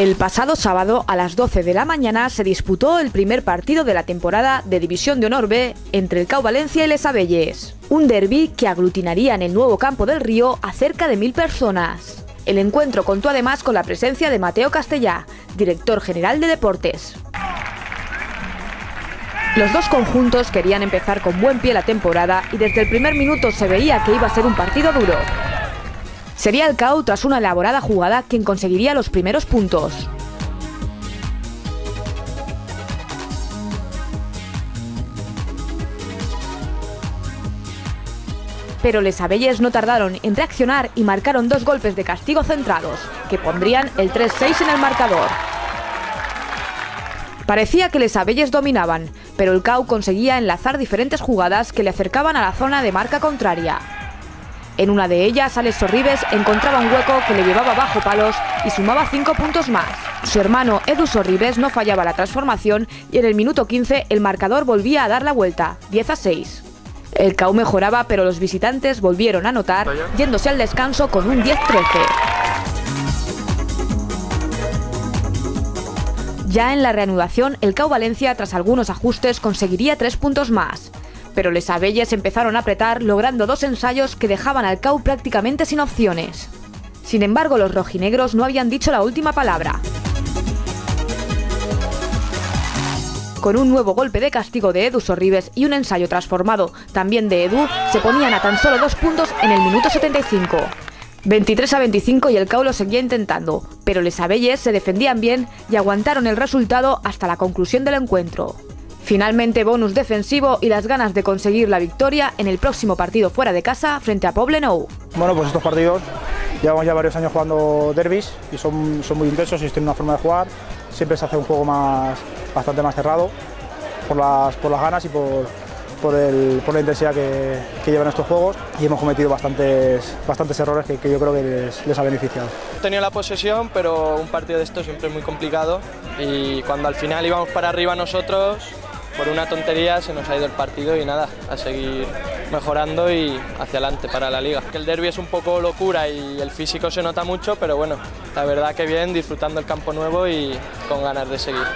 El pasado sábado a las 12 de la mañana se disputó el primer partido de la temporada de División de Honor B entre el CAU Valencia y Les Abelles. Un derbi que aglutinaría en el nuevo campo del Río a cerca de 1000 personas. El encuentro contó además con la presencia de Mateo Castellà, director general de Deportes. Los dos conjuntos querían empezar con buen pie la temporada y desde el primer minuto se veía que iba a ser un partido duro. Sería el CAU, tras una elaborada jugada, quien conseguiría los primeros puntos. Pero Les Abelles no tardaron en reaccionar y marcaron 2 golpes de castigo centrados, que pondrían el 3-6 en el marcador. Parecía que Les Abelles dominaban, pero el CAU conseguía enlazar diferentes jugadas que le acercaban a la zona de marca contraria. En una de ellas, Alex Sorribes encontraba un hueco que le llevaba bajo palos y sumaba 5 puntos más. Su hermano Edu Sorribes no fallaba la transformación y en el minuto 15 el marcador volvía a dar la vuelta, 10-6. El CAU mejoraba, pero los visitantes volvieron a anotar, yéndose al descanso con un 10-13. Ya en la reanudación, el CAU Valencia, tras algunos ajustes, conseguiría 3 puntos más. Pero Les Abelles empezaron a apretar, logrando 2 ensayos que dejaban al CAU prácticamente sin opciones. Sin embargo, los rojinegros no habían dicho la última palabra. Con un nuevo golpe de castigo de Edu Sorribes y un ensayo transformado también de Edu, se ponían a tan solo 2 puntos en el minuto 75. 23-25 y el CAU lo seguía intentando, pero Les Abelles se defendían bien y aguantaron el resultado hasta la conclusión del encuentro. Finalmente, bonus defensivo y las ganas de conseguir la victoria en el próximo partido fuera de casa frente a Poblenou. Bueno, pues estos partidos llevamos ya varios años jugando derbis y son muy intensos y tienen una forma de jugar. Siempre se hace un juego bastante más cerrado por las ganas y por la intensidad que llevan estos juegos, y hemos cometido bastantes errores que yo creo que les ha beneficiado. He tenido la posesión, pero un partido de estos siempre es muy complicado y cuando al final íbamos para arriba nosotros, por una tontería se nos ha ido el partido y nada, a seguir mejorando y hacia adelante para la liga. El derbi es un poco locura y el físico se nota mucho, pero bueno, la verdad que bien, disfrutando el campo nuevo y con ganas de seguir.